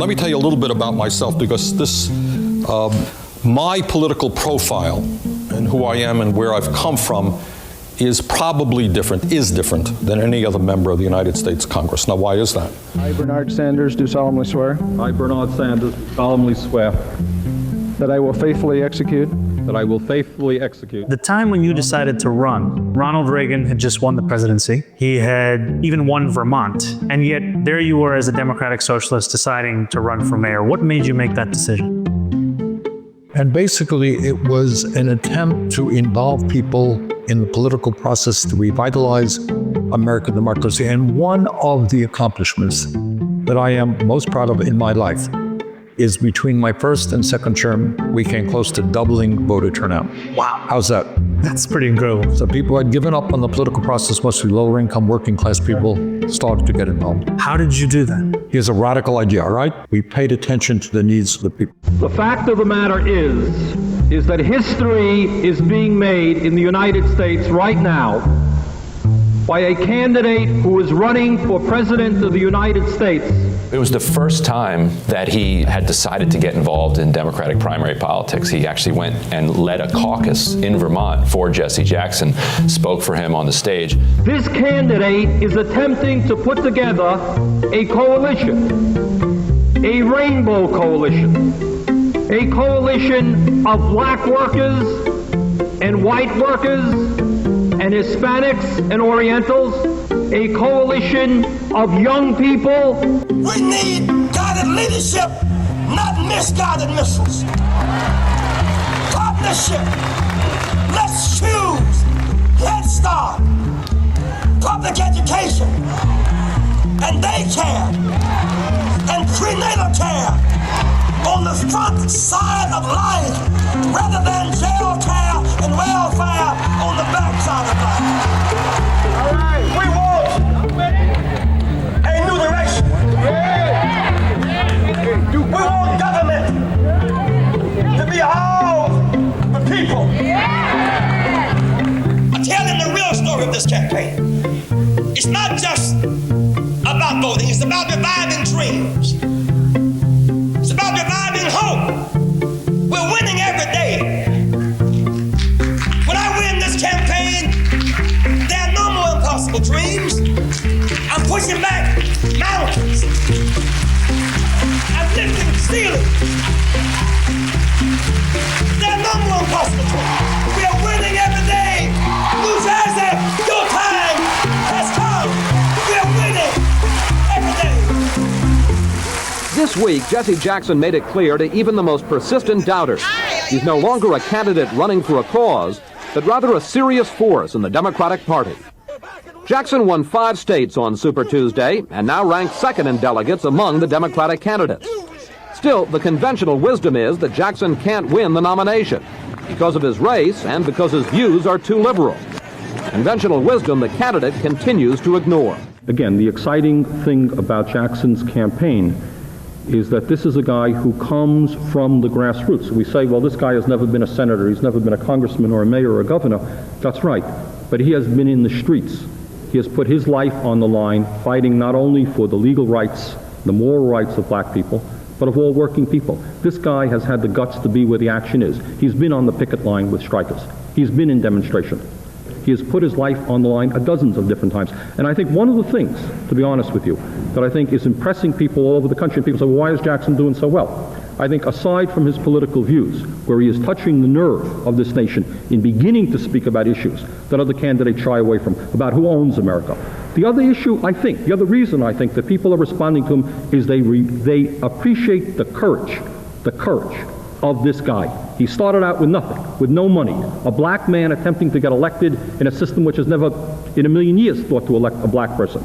Let me tell you a little bit about myself, because this, my political profile and who I am and where I've come from is different than any other member of the United States Congress. Now, why is that? I, Bernard Sanders, do solemnly swear. I, Bernard Sanders, solemnly swear That I will faithfully execute. that I will faithfully execute. The time when you decided to run, Ronald Reagan had just won the presidency. He had even won Vermont. And yet there you were as a Democratic Socialist deciding to run for mayor. What made you make that decision? And basically, it was an attempt to involve people in the political process to revitalize American democracy. And one of the accomplishments that I am most proud of in my life is between my first and second term, we came close to doubling voter turnout. Wow. How's that? That's pretty incredible. So people had given up on the political process, mostly lower income working class people started to get involved. How did you do that? Here's a radical idea, all right? We paid attention to the needs of the people. The fact of the matter is that history is being made in the United States right now by a candidate who is running for President of the United States. It was the first time that he had decided to get involved in Democratic primary politics. He actually went and led a caucus in Vermont for Jessie Jackson, spoke for him on the stage. This candidate is attempting to put together a coalition, a rainbow coalition, a coalition of black workers and white workers and Hispanics and Orientals, a coalition of young people. We need guided leadership, not misguided missiles. Partnership. Let's choose Head Start, public education, and daycare, and prenatal care on the front side of life, rather than jail care and welfare on the back side of life. All right, we want a new direction. We want government to be all the people. I'm telling the real story of this campaign. It's not just about voting, it's about reviving dreams. It's about reviving hope. We're winning every day. When I win this campaign, there are no more impossible dreams. I'm pushing back mountains. I'm lifting ceilings. There are no more impossible dreams. We are winning every day. New Jersey, your time has come. We are winning every day. This week, Jessie Jackson made it clear to even the most persistent doubters he's no longer a candidate running for a cause, but rather a serious force in the Democratic Party. Jackson won 5 states on Super Tuesday and now ranks second in delegates among the Democratic candidates. Still, the conventional wisdom is that Jackson can't win the nomination because of his race and because his views are too liberal. Conventional wisdom the candidate continues to ignore. Again, the exciting thing about Jackson's campaign is that this is a guy who comes from the grassroots. We say, well, this guy has never been a senator, he's never been a congressman or a mayor or a governor. That's right, but he has been in the streets. He has put his life on the line, fighting not only for the legal rights, the moral rights of black people, but of all working people. This guy has had the guts to be where the action is. He's been on the picket line with strikers. He's been in demonstration. He has put his life on the line at dozens of different times. And I think one of the things, to be honest with you, that I think is impressing people all over the country, and people say, well, why is Jackson doing so well? I think aside from his political views, where he is touching the nerve of this nation in beginning to speak about issues that other candidates shy away from, about who owns America. The other issue, I think, the other reason I think that people are responding to him is they appreciate the courage of this guy. He started out with nothing, with no money. A black man attempting to get elected in a system which has never in a million years thought to elect a black person.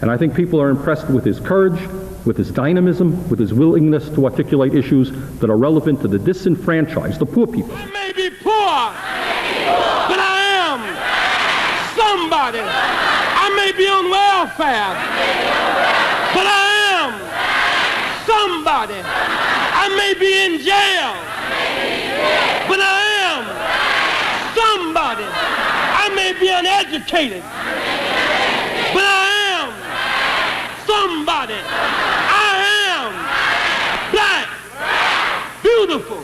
And I think people are impressed with his courage, with his dynamism, with his willingness to articulate issues that are relevant to the disenfranchised, the poor people. I may be poor, but I am somebody. I may be on welfare, but I am somebody. I may be in jail, but I am somebody. I may be uneducated, but I am somebody. I am beautiful.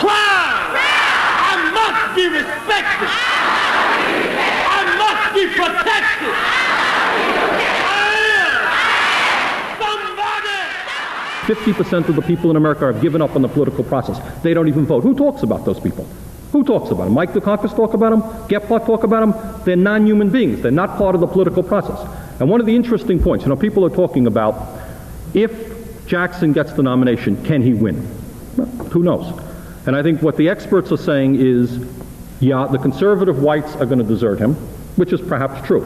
Proud. I must be respected. I must be protected. I am somebody. 50% of the people in America have given up on the political process. They don't even vote. Who talks about those people? Who talks about them? Mike Dukakis talk about them? Gephardt talk about them? They're non-human beings. They're not part of the political process. And one of the interesting points, people are talking about, if Jackson gets the nomination, can he win? Well, who knows? And I think what the experts are saying is, yeah, the conservative whites are going to desert him, which is perhaps true.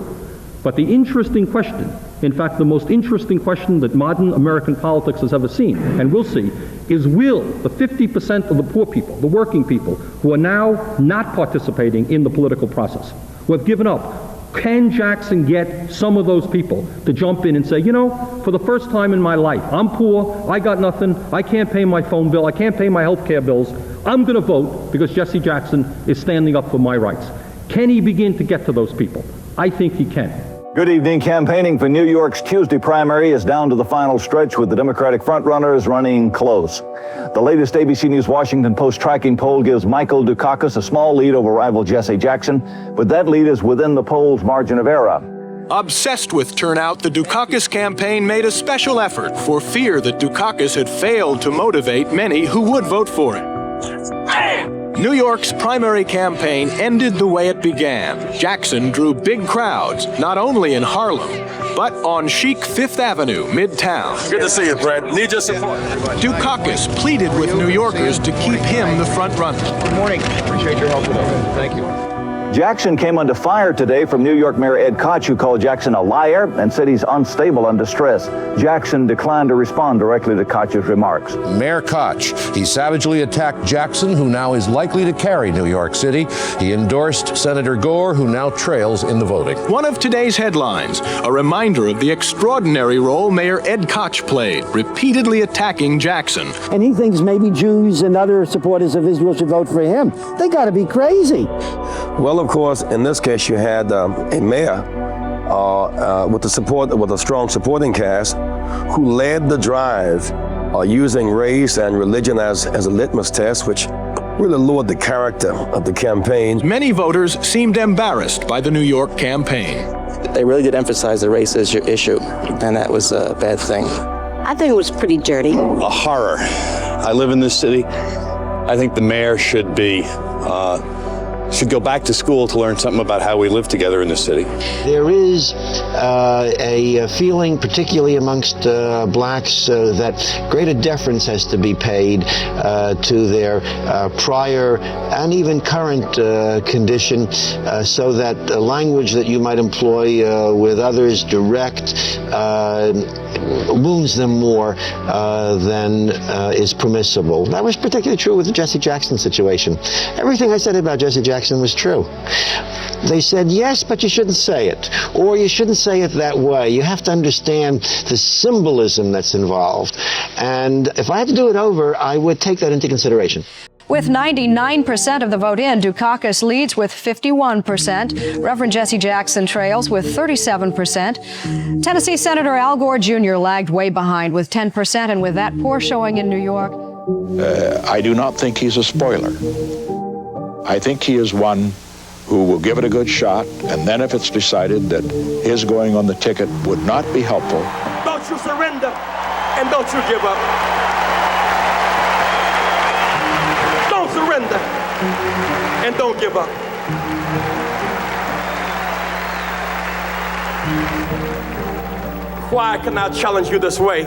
But the interesting question, in fact, the most interesting question that modern American politics has ever seen, and will see, is will the 50% of the poor people, the working people, who are now not participating in the political process, who have given up, can Jackson get some of those people to jump in and say, for the first time in my life, I'm poor, I got nothing, I can't pay my phone bill, I can't pay my health care bills, I'm going to vote because Jesse Jackson is standing up for my rights. Can he begin to get to those people? I think he can. Good evening. Campaigning for New York's Tuesday primary is down to the final stretch with the Democratic frontrunners running close. The latest ABC News Washington Post tracking poll gives Michael Dukakis a small lead over rival Jesse Jackson, but that lead is within the poll's margin of error. Obsessed with turnout, the Dukakis campaign made a special effort for fear that Dukakis had failed to motivate many who would vote for him. New York's primary campaign ended the way it began. Jackson drew big crowds, not only in Harlem, but on chic Fifth Avenue, Midtown. Good to see you, Brett. Need your support. Dukakis pleaded with New Yorkers to keep him the front runner. Good morning. Appreciate your help with that. Thank you. Jackson came under fire today from New York Mayor Ed Koch, who called Jackson a liar and said he's unstable under stress. Jackson declined to respond directly to Koch's remarks. Mayor Koch, he savagely attacked Jackson, who now is likely to carry New York City. He endorsed Senator Gore, who now trails in the voting. One of today's headlines, a reminder of the extraordinary role Mayor Ed Koch played, repeatedly attacking Jackson. And he thinks maybe Jews and other supporters of Israel should vote for him. They got to be crazy. Well, of course, in this case, you had a mayor with a strong supporting cast who led the drive using race and religion as a litmus test, which really lowered the character of the campaign. Many voters seemed embarrassed by the New York campaign. They really did emphasize the race as your issue, and that was a bad thing. I think it was pretty dirty. A horror. I live in this city. I think the mayor should go back to school to learn something about how we live together in the city. There is a feeling, particularly amongst blacks, that greater deference has to be paid to their prior and even current condition, so that the language that you might employ with others direct wounds them more than is permissible. That was particularly true with the Jesse Jackson situation. Everything I said about Jesse Jackson was true. They said, yes, but you shouldn't say it, or you shouldn't say it that way. You have to understand the symbolism that's involved. And if I had to do it over, I would take that into consideration. With 99% of the vote in, Dukakis leads with 51%. Reverend Jesse Jackson trails with 37%. Tennessee Senator Al Gore Jr. lagged way behind with 10%, and with that poor showing in New York. I do not think he's a spoiler. I think he is one who will give it a good shot, and then if it's decided that his going on the ticket would not be helpful. Don't you surrender, and don't you give up. Don't surrender, and don't give up. Why can I challenge you this way?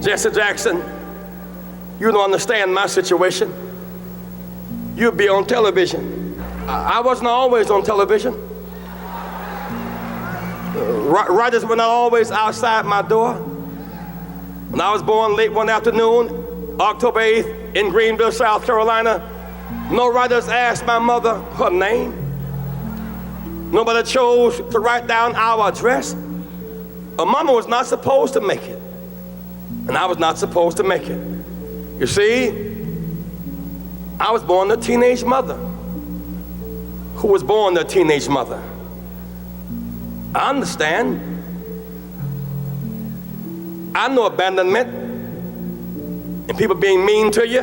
Jesse Jackson, you don't understand my situation. You'll be on television. I wasn't always on television. Writers were not always outside my door. When I was born late one afternoon, October 8th, in Greenville, South Carolina, no writers asked my mother her name. Nobody chose to write down our address. A mama was not supposed to make it, and I was not supposed to make it. You see, I was born to a teenage mother who was born to a teenage mother. I understand. I know abandonment, and people being mean to you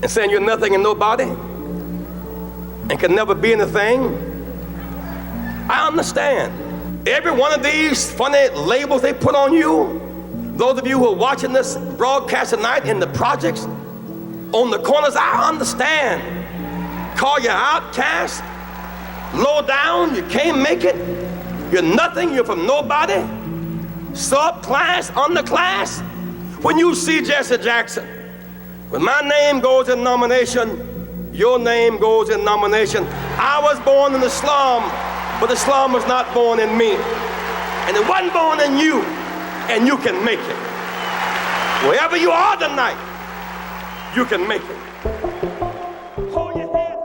and saying you're nothing and nobody and can never be anything, I understand. Every one of these funny labels they put on you, those of you who are watching this broadcast tonight in the projects, on the corners, I understand. Call you outcast, low down, you can't make it, you're nothing, you're from nobody, subclass, underclass. When you see Jessie Jackson, when my name goes in nomination, your name goes in nomination. I was born in the slum, but the slum was not born in me. And it wasn't born in you, and you can make it. Wherever you are tonight, you can make it. Hold your head.